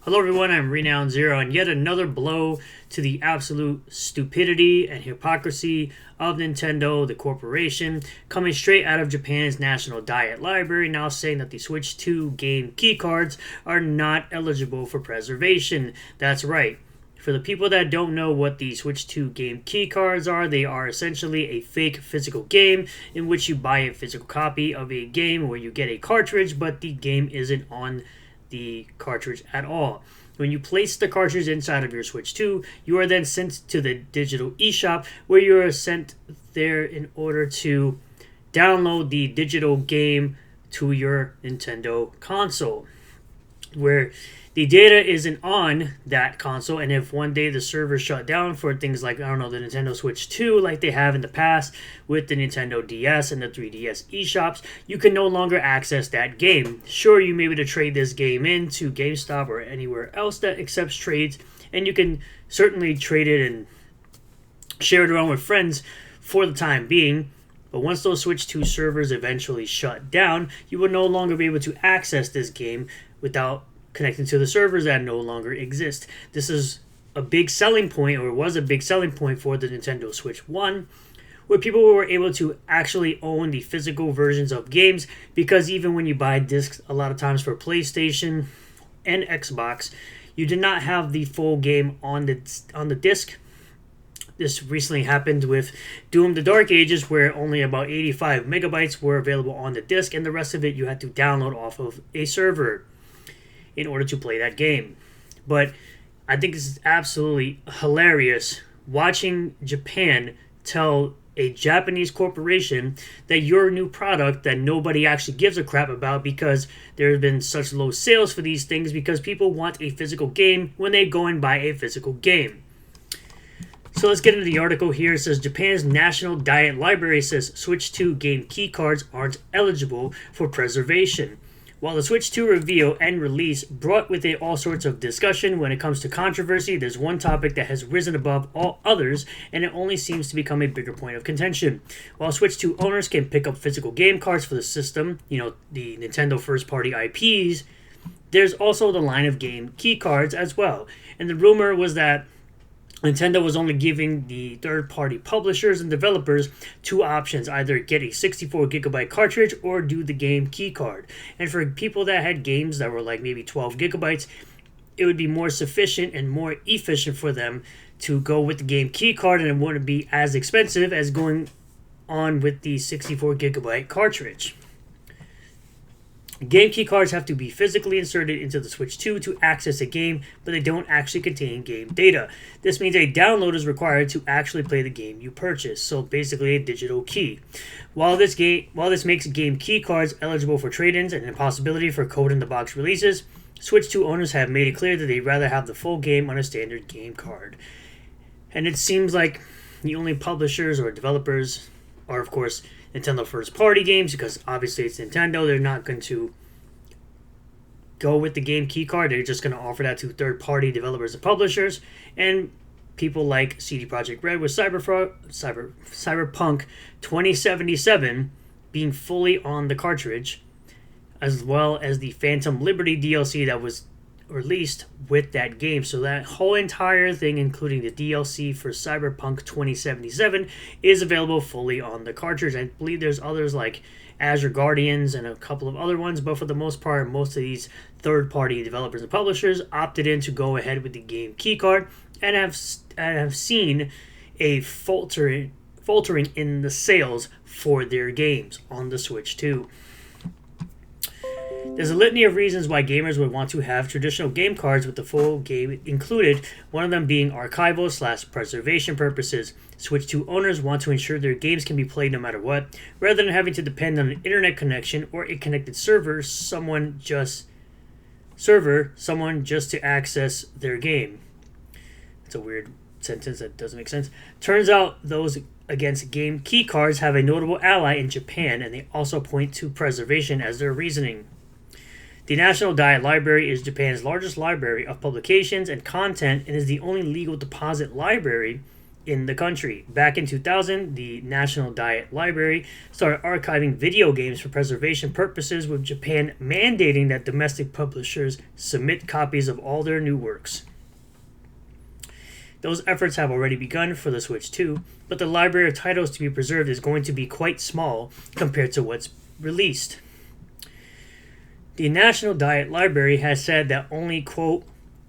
Hello everyone, I'm Renown Zero, and yet another blow to the absolute stupidity and hypocrisy of Nintendo, the corporation, coming straight out of Japan's National Diet Library, now saying that the Switch 2 game keycards are not eligible for preservation. That's right. For the people that don't know what the Switch 2 game keycards are, they are essentially a fake physical game in which you buy a physical copy of a game where you get a cartridge, but the game isn't on the cartridge at all. When you place the cartridge inside of your Switch 2, you are then sent to the digital eShop where you are sent there in order to download the digital game to your Nintendo console, where the data isn't on that console, and if one day the server shut down for things like, I don't know, the Nintendo Switch 2, like they have in the past with the Nintendo DS and the 3DS eShops, you can no longer access that game. Sure, you may be able to trade this game in to GameStop or anywhere else that accepts trades, and you can certainly trade it and share it around with friends for the time being. But once those Switch 2 servers eventually shut down, you will no longer be able to access this game without connecting to the servers that no longer exist. This is a big selling point, or was a big selling point for the Nintendo Switch 1, where people were able to actually own the physical versions of games, because even when you buy discs a lot of times for PlayStation and Xbox, you did not have the full game on the disc. This recently happened with Doom the Dark Ages, where only about 85 megabytes were available on the disc, and the rest of it you had to download off of a server in order to play that game. But I think this is absolutely hilarious, watching Japan tell a Japanese corporation that your new product that nobody actually gives a crap about, because there have been such low sales for these things because people want a physical game when they go and buy a physical game. So let's get into the article here. It says Japan's National Diet Library says Switch 2 game keycards aren't eligible for preservation. While the Switch 2 reveal and release brought with it all sorts of discussion when it comes to controversy, there's one topic that has risen above all others, and it only seems to become a bigger point of contention. While Switch 2 owners can pick up physical game cards for the system, the Nintendo first-party IPs, there's also the line of game key cards as well. And the rumor was that Nintendo was only giving the third-party publishers and developers two options: either get a 64GB cartridge or do the game keycard. And for people that had games that were like maybe 12 gigabytes, it would be more sufficient and more efficient for them to go with the game keycard, and it wouldn't be as expensive as going on with the 64GB cartridge. Game keycards have to be physically inserted into the Switch 2 to access a game, but they don't actually contain game data. This means a download is required to actually play the game you purchase, so basically a digital key. While this makes game keycards eligible for trade-ins and an impossibility for code-in-the-box releases, Switch 2 owners have made it clear that they'd rather have the full game on a standard game card. And it seems like the only publishers or developers are, of course, Nintendo first-party games, because obviously it's Nintendo. They're not going to go with the game keycard. They're just going to offer that to third-party developers and publishers. And people like CD Projekt Red with Cyberpunk 2077 being fully on the cartridge, as well as the Phantom Liberty DLC that was released with that game. So that whole entire thing, including the DLC for Cyberpunk 2077, is available fully on the cartridge. I believe there's others like Azure Guardians and a couple of other ones, but for the most part, most of these third-party developers and publishers opted in to go ahead with the game keycard, and have seen a faltering in the sales for their games on the Switch 2. There's a litany of reasons why gamers would want to have traditional game cards with the full game included, one of them being archival/preservation purposes. Switch 2 owners want to ensure their games can be played no matter what, rather than having to depend on an internet connection or a connected server, someone just to access their game. It's a weird sentence that doesn't make sense. Turns out those against game keycards have a notable ally in Japan, and they also point to preservation as their reasoning. The National Diet Library is Japan's largest library of publications and content, and is the only legal deposit library in the country. Back in 2000, the National Diet Library started archiving video games for preservation purposes, with Japan mandating that domestic publishers submit copies of all their new works. Those efforts have already begun for the Switch 2, but the library of titles to be preserved is going to be quite small compared to what's released. The National Diet Library has said that only, quote,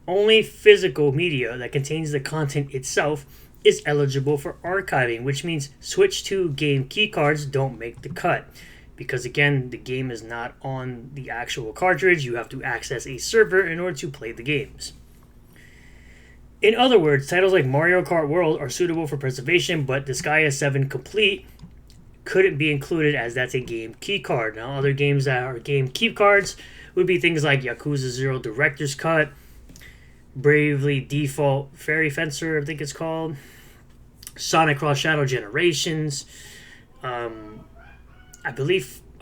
only physical media that contains the content itself is eligible for archiving, which means Switch 2 game keycards don't make the cut. Because again, the game is not on the actual cartridge, you have to access a server in order to play the games. In other words, titles like Mario Kart World are suitable for preservation, but Disgaea 7 Complete couldn't be included as that's a game keycard. Now, other games that are game keycards would be things like Yakuza 0 Director's Cut, Bravely Default Fairy Fencer, I think it's called, Sonic Cross Shadow Generations. I'm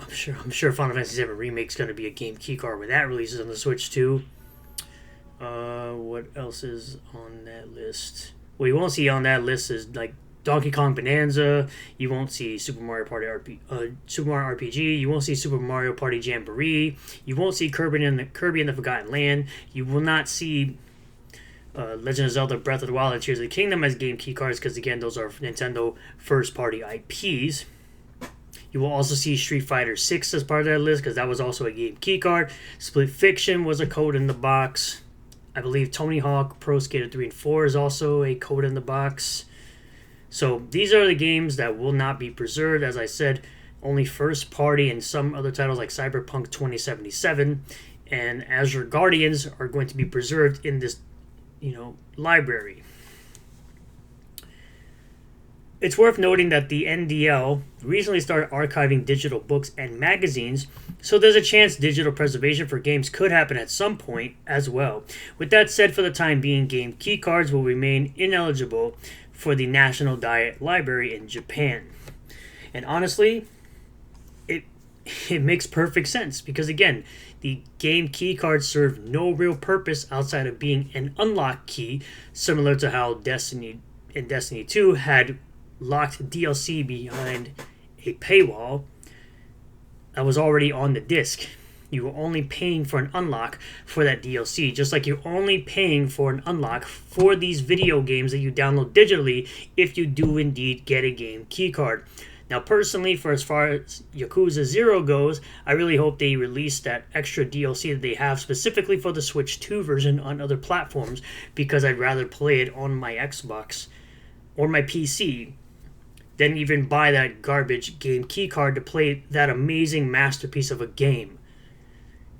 sure Final Fantasy 7 Remake's going to be a game keycard when that releases on the Switch too. What else is on that list? Well, you won't see on that list is like Donkey Kong Bonanza. You won't see Super Mario RPG. You won't see Super Mario Party Jamboree. You won't see Kirby and the Forgotten Land. You will not see Legend of Zelda Breath of the Wild and Tears of the Kingdom as game keycards, because again, those are Nintendo first-party IPs. You will also see Street Fighter 6 as part of that list, because that was also a game keycard. Split Fiction was a code in the box. I believe Tony Hawk Pro Skater 3 and 4 is also a code in the box. So these are the games that will not be preserved. As I said, only first party and some other titles like Cyberpunk 2077 and Azure Guardians are going to be preserved in this, library. It's worth noting that the NDL recently started archiving digital books and magazines, so there's a chance digital preservation for games could happen at some point as well. With that said, for the time being, game keycards will remain ineligible for the National Diet Library in Japan. And honestly, it makes perfect sense, because again, the game keycards serve no real purpose outside of being an unlock key, similar to how Destiny 2 had locked DLC behind a paywall that was already on the disc. You were only paying for an unlock for that DLC, just like you're only paying for an unlock for these video games that you download digitally if you do indeed get a game keycard. Now, personally, for as far as Yakuza 0 goes, I really hope they release that extra DLC that they have specifically for the Switch 2 version on other platforms, because I'd rather play it on my Xbox or my PC than even buy that garbage game keycard to play that amazing masterpiece of a game.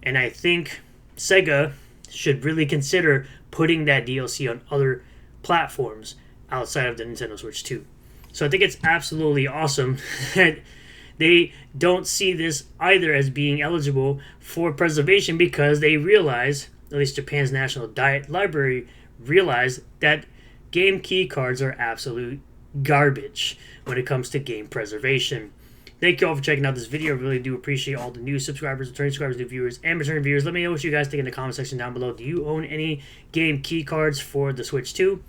And I think Sega should really consider putting that DLC on other platforms outside of the Nintendo Switch 2. So I think it's absolutely awesome that they don't see this either as being eligible for preservation, because they realize, at least Japan's National Diet Library realize, that game keycards are absolute garbage when it comes to game preservation. Thank you all for checking out this video. I really do appreciate all the new subscribers, returning subscribers, new viewers, and returning viewers. Let me know what you guys think in the comment section down below. Do you own any game keycards for the Switch 2?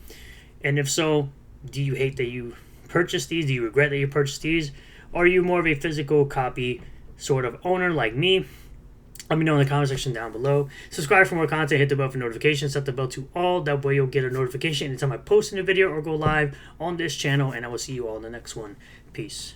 And if so, do you hate that you purchased these? Do you regret that you purchased these? Or are you more of a physical copy sort of owner like me? Let me know in the comment section down below. Subscribe for more content. Hit the bell for notifications. Set the bell to all. That way you'll get a notification anytime I post a new video or go live on this channel. And I will see you all in the next one. Peace.